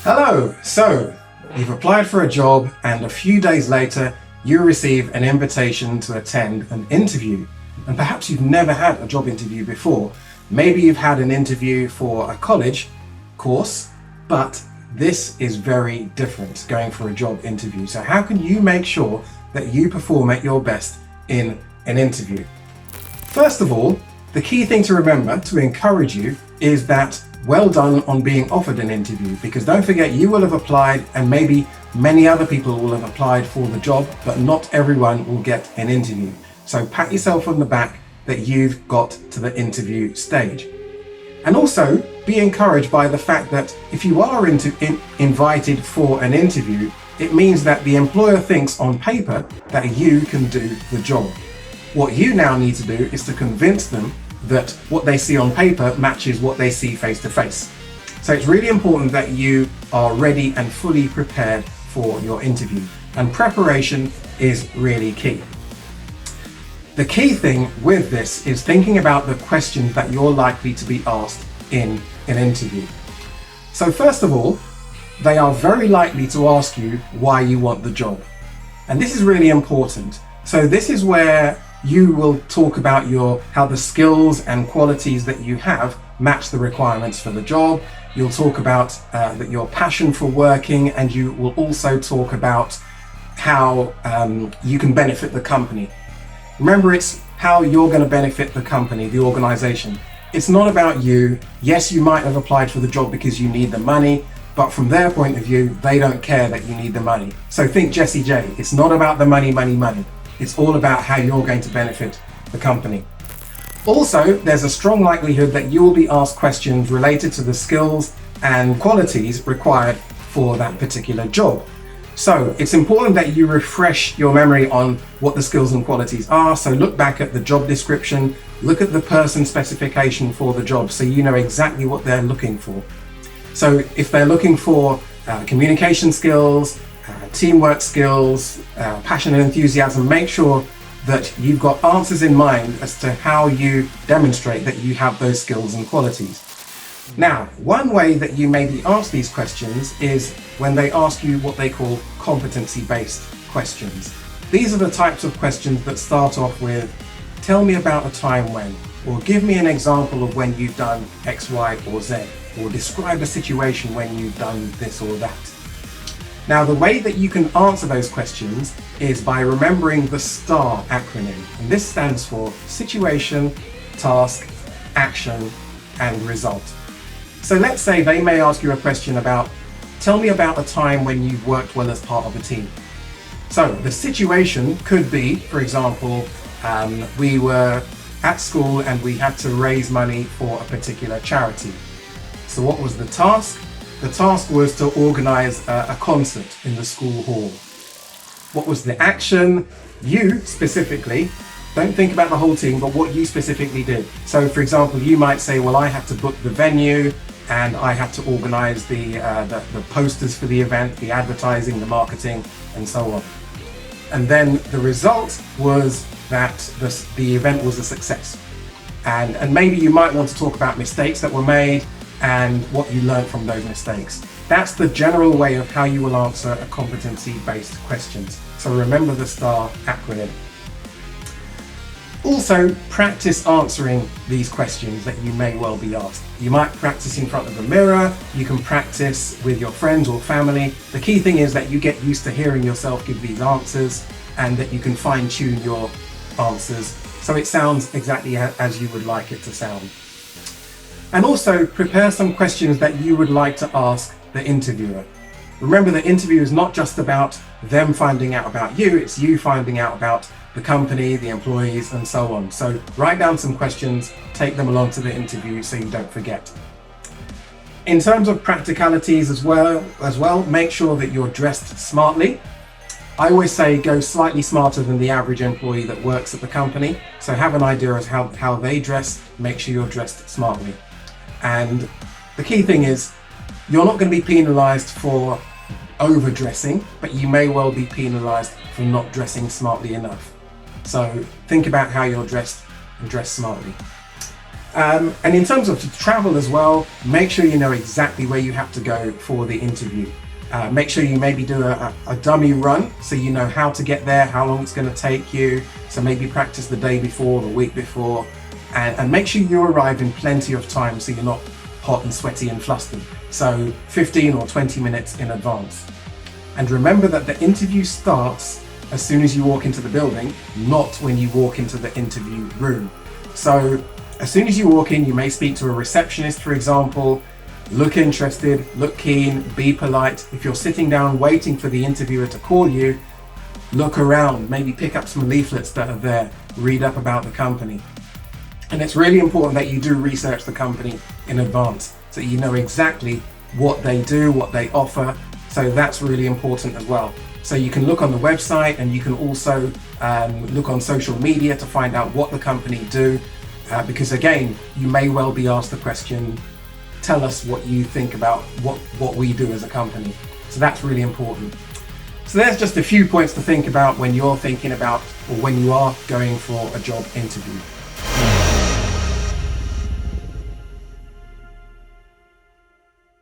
Hello! So, you've applied for a job and a few days later you receive an invitation to attend an interview. And perhaps you've never had a job interview before. Maybe you've had an interview for a college course, but this is very different, going for a job interview. So how can you make sure that you perform at your best in an interview? First of all, the key thing to remember to encourage you is that well done on being offered an interview, because don't forget, you will have applied and maybe many other people will have applied for the job, but not everyone will get an interview. So pat yourself on the back that you've got to the interview stage. And also be encouraged by the fact that if you are invited for an interview, it means that the employer thinks on paper that you can do the job. What you now need to do is to convince them that what they see on paper matches what they see face to face. So it's really important that you are ready and fully prepared for your interview. And preparation is really key. The key thing with this is thinking about the questions that you're likely to be asked in an interview. So first of all, they are very likely to ask you why you want the job. And this is really important. So this is where you will talk about how the skills and qualities that you have match the requirements for the job. You'll talk about your passion for working, and you will also talk about how you can benefit the company. Remember, it's how you're going to benefit the company, the organization. It's not about you. Yes, you might have applied for the job because you need the money, but from their point of view, they don't care that you need the money. So think Jessie J. It's not about the money, money, money. It's all about how you're going to benefit the company. Also, there's a strong likelihood that you will be asked questions related to the skills and qualities required for that particular job. So it's important that you refresh your memory on what the skills and qualities are. So look back at the job description, look at the person specification for the job so you know exactly what they're looking for. So if they're looking for communication skills, teamwork skills, passion and enthusiasm, make sure that you've got answers in mind as to how you demonstrate that you have those skills and qualities. Now, one way that you may be asked these questions is when they ask you what they call competency-based questions. These are the types of questions that start off with, tell me about a time when, or give me an example of when you've done X, Y, or Z, or describe a situation when you've done this or that. Now, the way that you can answer those questions is by remembering the STAR acronym. And this stands for situation, task, action, and result. So let's say they may ask you a question about, tell me about a time when you've worked well as part of a team. So the situation could be, for example, we were at school and we had to raise money for a particular charity. So what was the task? The task was to organize a concert in the school hall. What was the action? You specifically, don't think about the whole team, but what you specifically did. So for example, you might say, well, I had to book the venue and I had to organize the posters for the event, the advertising, the marketing, and so on. And then the result was that the event was a success. And maybe you might want to talk about mistakes that were made and what you learned from those mistakes. That's the general way of how you will answer a competency-based questions. So remember the STAR acronym. Also, practice answering these questions that you may well be asked. You might practice in front of a mirror, you can practice with your friends or family. The key thing is that you get used to hearing yourself give these answers and that you can fine-tune your answers so it sounds exactly as you would like it to sound. And also prepare some questions that you would like to ask the interviewer. Remember, the interview is not just about them finding out about you, it's you finding out about the company, the employees, and so on. So write down some questions, take them along to the interview so you don't forget. In terms of practicalities as well, make sure that you're dressed smartly. I always say go slightly smarter than the average employee that works at the company. So have an idea of how they dress, make sure you're dressed smartly. And the key thing is, you're not going to be penalized for overdressing, but you may well be penalized for not dressing smartly enough. So think about how you're dressed and dress smartly. And in terms of travel as well, make sure you know exactly where you have to go for the interview. Make sure you maybe do a dummy run so you know how to get there, how long it's going to take you. So maybe practice the day before, the week before, and make sure you arrive in plenty of time so you're not hot and sweaty and flustered. So 15 or 20 minutes in advance. And remember that the interview starts as soon as you walk into the building, not when you walk into the interview room. So as soon as you walk in, you may speak to a receptionist, for example. Look interested, look keen, be polite. If you're sitting down waiting for the interviewer to call you, look around, maybe pick up some leaflets that are there, read up about the company. And it's really important that you do research the company in advance so you know exactly what they do, what they offer. So that's really important as well. So you can look on the website, and you can also look on social media to find out what the company do. Because again, you may well be asked the question, tell us what you think about what we do as a company. So that's really important. So there's just a few points to think about when you're thinking about, or when you are going for a job interview.